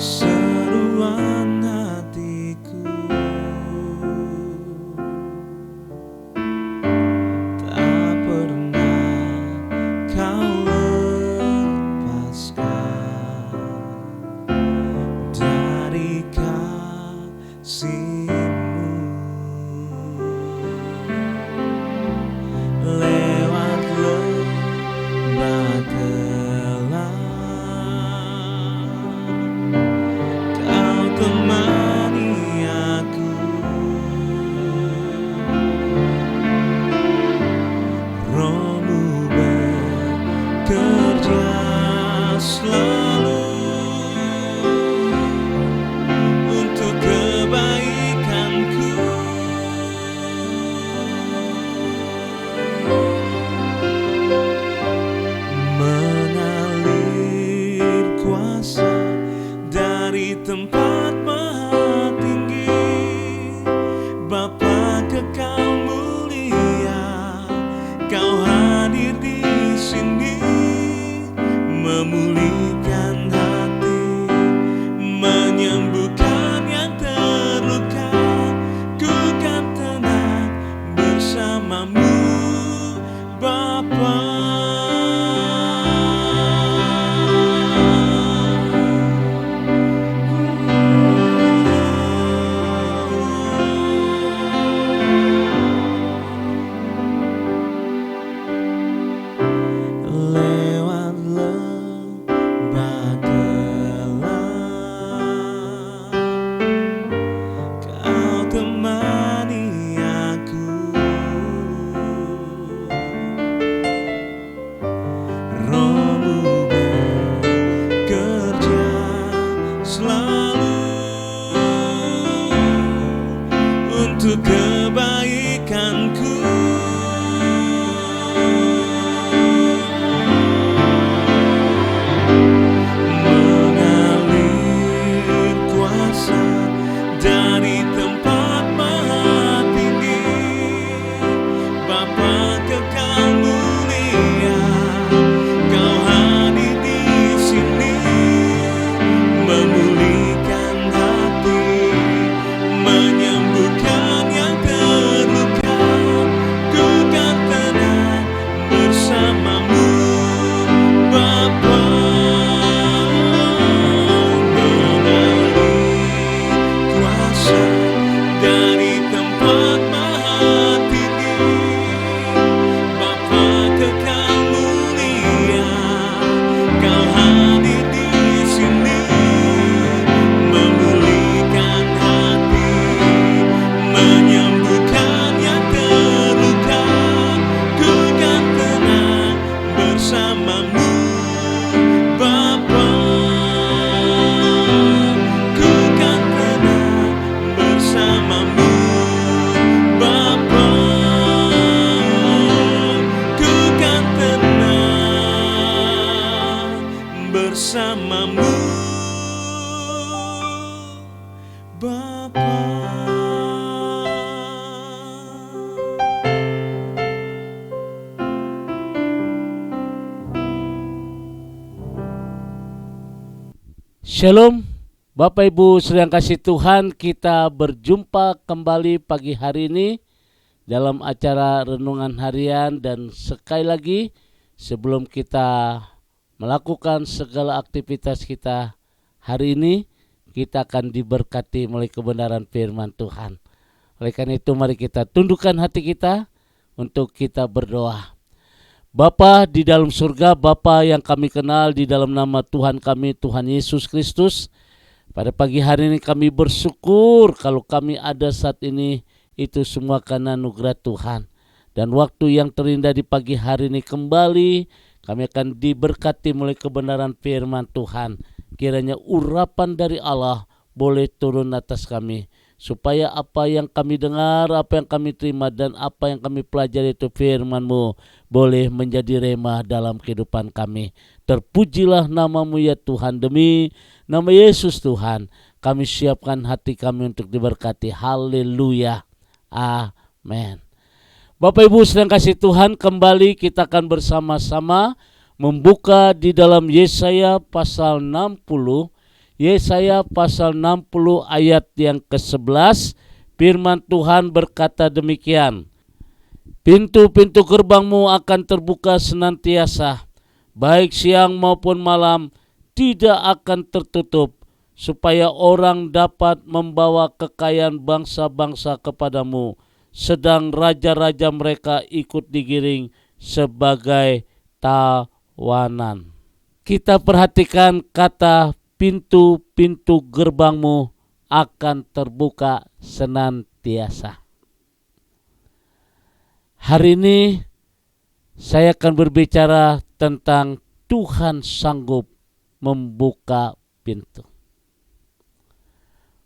seruan hatiku. Tak pernah kau lepaskan dari kasih-Mu. Lewat lembah gelap, Kau temani aku. Roh-Mu bekerja selalu untuk kebaikanku. Mengalir kuasa dari tempat maha tinggi, Bapa kekal mulia, Kau hadir di sini, memulihkan hati, menyembuhkan yang terluka. Ku kan tenang bersama-Mu, Bapa. Lewat lembah gelap, Kau temani aku. Roh-Mu bekerja selalu untuk kebaikanku. Mengalir kuasa dari tempat maha tinggi, Bapa kekal mulia, Kau hadir di sini, memulihkan hati, menyembuhkan yang terluka. Ku kan tenang bersama-Mu, Bapa. Kuasa dari tempat maha tinggi, Bapa kekal mulia, Kau hadir di sini, memulihkan hati, menyembuhkan yang terluka. Ku kan tenang bersama-Mu, Bapa. Ku kan tenang bersama-Mu, Bapa. Ku kan tenang bersama-Mu, Bapa. Shalom, Bapak Ibu sedang kasih Tuhan, kita berjumpa kembali pagi hari ini dalam acara Renungan Harian. Dan sekali lagi sebelum kita melakukan segala aktivitas kita hari ini, kita akan diberkati melalui kebenaran firman Tuhan. Oleh karena itu mari kita tundukkan hati kita untuk kita berdoa. Bapa di dalam surga, Bapa yang kami kenal di dalam nama Tuhan kami, Tuhan Yesus Kristus, pada pagi hari ini kami bersyukur kalau kami ada saat ini, itu semua karena anugerah Tuhan. Dan waktu yang terindah di pagi hari ini kembali, kami akan diberkati melalui kebenaran firman Tuhan. Kiranya urapan dari Allah boleh turun atas kami, supaya apa yang kami dengar, apa yang kami terima, dan apa yang kami pelajari itu firman-Mu boleh menjadi rema dalam kehidupan kami. Terpujilah nama-Mu ya Tuhan, demi nama Yesus Tuhan, kami siapkan hati kami untuk diberkati. Haleluya, amin. Bapak Ibu sedang kasih Tuhan, kembali kita akan bersama-sama membuka di dalam Yesaya pasal 60 Yesaya pasal 60 ayat yang ke-11, firman Tuhan berkata demikian. Pintu-pintu gerbangmu akan terbuka senantiasa, baik siang maupun malam, tidak akan tertutup, supaya orang dapat membawa kekayaan bangsa-bangsa kepadamu, sedang raja-raja mereka ikut digiring sebagai tawanan. Kita perhatikan kata pintu-pintu gerbangmu akan terbuka senantiasa. Hari ini saya akan berbicara tentang Tuhan sanggup membuka pintu.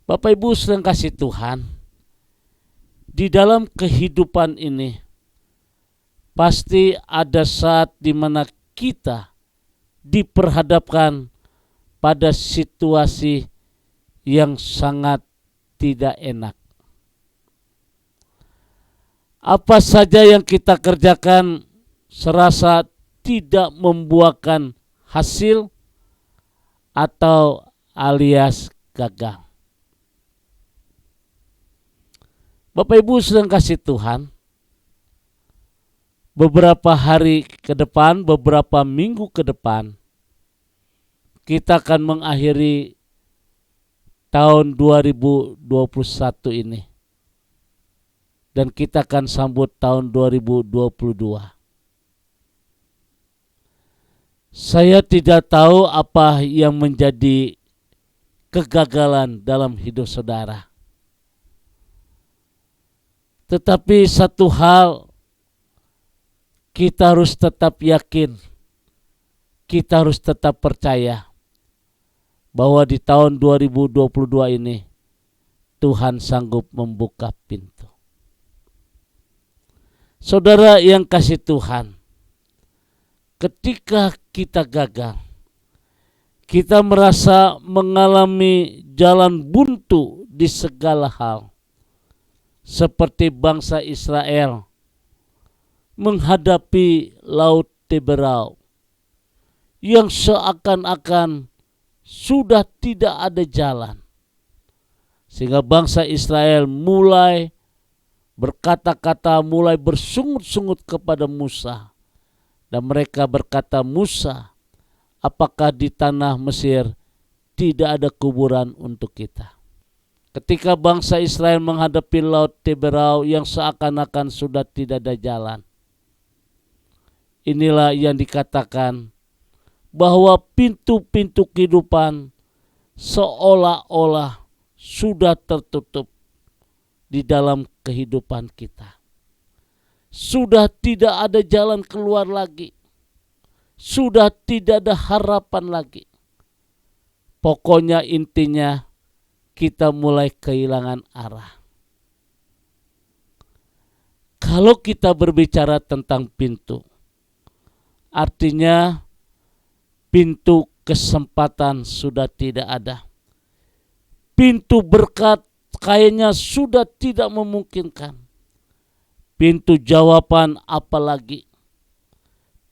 Bapak Ibu sedang kasih Tuhan, di dalam kehidupan ini pasti ada saat di mana kita diperhadapkan pada situasi yang sangat tidak enak. Apa saja yang kita kerjakan serasa tidak membuahkan hasil atau alias gagal. Bapak Ibu sedang kasih Tuhan, beberapa hari ke depan, beberapa minggu ke depan, kita akan mengakhiri tahun 2021 ini. Dan kita akan sambut tahun 2022. Saya tidak tahu apa yang menjadi kegagalan dalam hidup saudara. Tetapi satu hal, kita harus tetap yakin, kita harus tetap percaya bahwa di tahun 2022 ini Tuhan sanggup membuka pintu. Saudara yang kasih Tuhan, ketika kita gagal, kita merasa mengalami jalan buntu di segala hal, seperti bangsa Israel menghadapi Laut Teberau yang seakan-akan sudah tidak ada jalan, sehingga bangsa Israel mulai berkata-kata, mulai bersungut-sungut kepada Musa. Dan mereka berkata, Musa, apakah di tanah Mesir tidak ada kuburan untuk kita? Ketika bangsa Israel menghadapi Laut Teberau yang seakan-akan sudah tidak ada jalan, inilah yang dikatakan bahwa pintu-pintu kehidupan seolah-olah sudah tertutup di dalam kehidupan kita. Sudah tidak ada jalan keluar lagi. Sudah tidak ada harapan lagi. Pokoknya intinya kita mulai kehilangan arah. Kalau kita berbicara tentang pintu, artinya pintu kesempatan sudah tidak ada. Pintu berkat kayaknya sudah tidak memungkinkan. Pintu jawaban apalagi.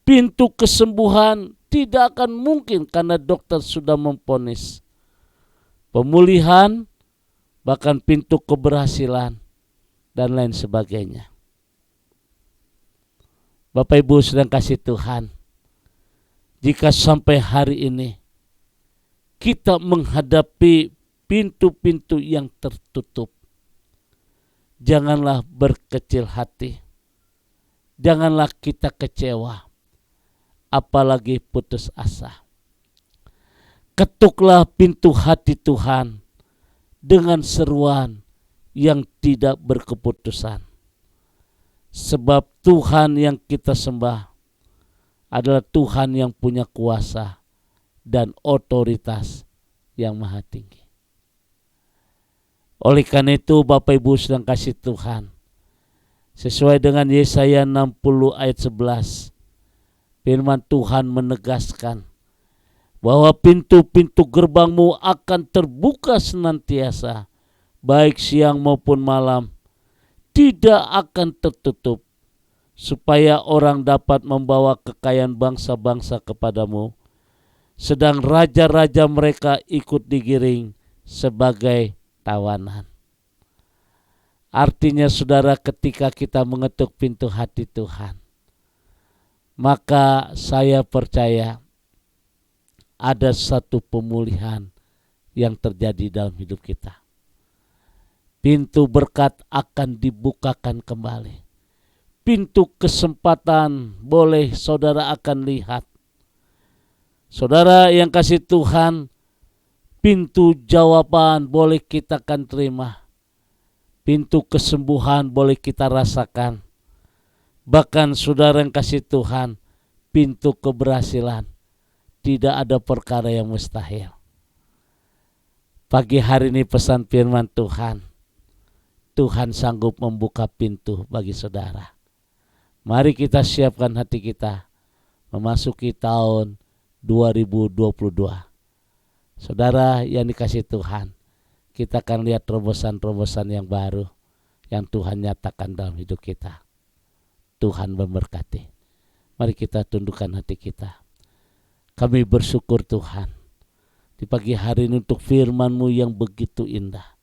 Pintu kesembuhan tidak akan mungkin karena dokter sudah memvonis. Pemulihan, bahkan pintu keberhasilan dan lain sebagainya. Bapak Ibu sedang kasih Tuhan, jika sampai hari ini kita menghadapi pintu-pintu yang tertutup, janganlah berkecil hati, janganlah kita kecewa, apalagi putus asa. Ketuklah pintu hati Tuhan dengan seruan yang tidak berkeputusan. Sebab Tuhan yang kita sembah adalah Tuhan yang punya kuasa dan otoritas yang maha tinggi. Oleh karena itu Bapak Ibu sedang kasih Tuhan, sesuai dengan Yesaya 60 ayat 11, firman Tuhan menegaskan bahwa pintu-pintu gerbangmu akan terbuka senantiasa, baik siang maupun malam, tidak akan tertutup, supaya orang dapat membawa kekayaan bangsa-bangsa kepadamu, sedang raja-raja mereka ikut digiring sebagai tawanan. Artinya saudara, ketika kita mengetuk pintu hati Tuhan, maka saya percaya ada satu pemulihan yang terjadi dalam hidup kita. Pintu berkat akan dibukakan kembali. Pintu kesempatan boleh saudara akan lihat. Saudara yang kasih Tuhan, pintu jawaban boleh kita akan terima. Pintu kesembuhan boleh kita rasakan. Bahkan saudara yang kasih Tuhan, pintu keberhasilan, tidak ada perkara yang mustahil. Pagi hari ini pesan firman Tuhan, Tuhan sanggup membuka pintu bagi saudara. Mari kita siapkan hati kita memasuki tahun 2022. Saudara yang dikasih Tuhan, kita akan lihat terobosan-terobosan yang baru yang Tuhan nyatakan dalam hidup kita. Tuhan memberkati. Mari kita tundukkan hati kita. Kami bersyukur Tuhan di pagi hari ini untuk firman-Mu yang begitu indah.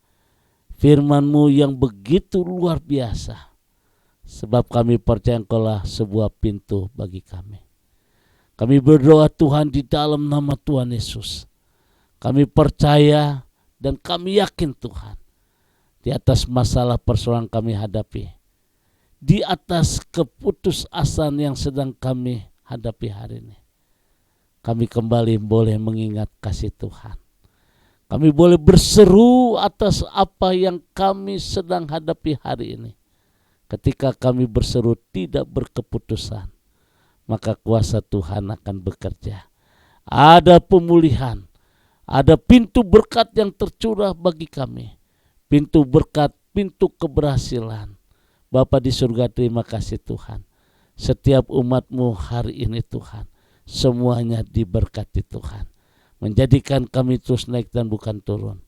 Firman-Mu yang begitu luar biasa. Sebab kami percaya Engkau-lah sebuah pintu bagi kami. Kami berdoa Tuhan di dalam nama Tuhan Yesus. Kami percaya dan kami yakin Tuhan, di atas masalah persoalan kami hadapi, di atas keputusasaan yang sedang kami hadapi hari ini, kami kembali boleh mengingat kasih Tuhan. Kami boleh berseru atas apa yang kami sedang hadapi hari ini. Ketika kami berseru tidak berkeputusan, maka kuasa Tuhan akan bekerja. Ada pemulihan. Ada pintu berkat yang tercurah bagi kami. Pintu berkat, pintu keberhasilan. Bapa di surga, terima kasih Tuhan. Setiap umat-Mu hari ini Tuhan, semuanya diberkati Tuhan. Menjadikan kami terus naik dan bukan turun.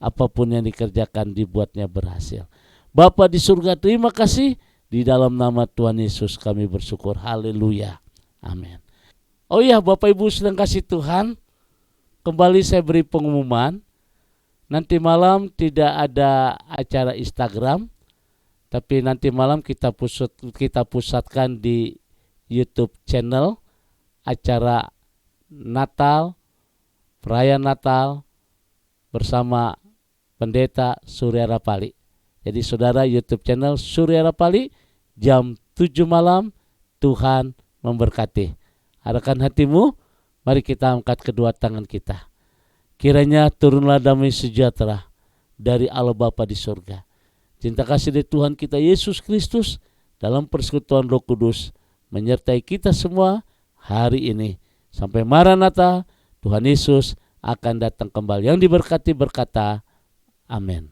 Apapun yang dikerjakan dibuatnya berhasil. Bapa di surga, terima kasih. Di dalam nama Tuhan Yesus kami bersyukur. Haleluya. Amin. Oh iya, Bapak Ibu sedang kasih Tuhan, kembali saya beri pengumuman. Nanti malam tidak ada acara Instagram, tapi nanti malam kita pusatkan di YouTube channel acara Natal, perayaan Natal bersama Pendeta Surya Rapali. Jadi saudara, YouTube channel Surya Rapali jam 7 malam. Tuhan memberkati. Arahkan hatimu, mari kita angkat kedua tangan kita. Kiranya turunlah damai sejahtera dari Allah Bapa di surga. Cinta kasih dari Tuhan kita Yesus Kristus dalam persekutuan Roh Kudus menyertai kita semua hari ini. Sampai Maranatha, Tuhan Yesus akan datang kembali. Yang diberkati berkata, amin.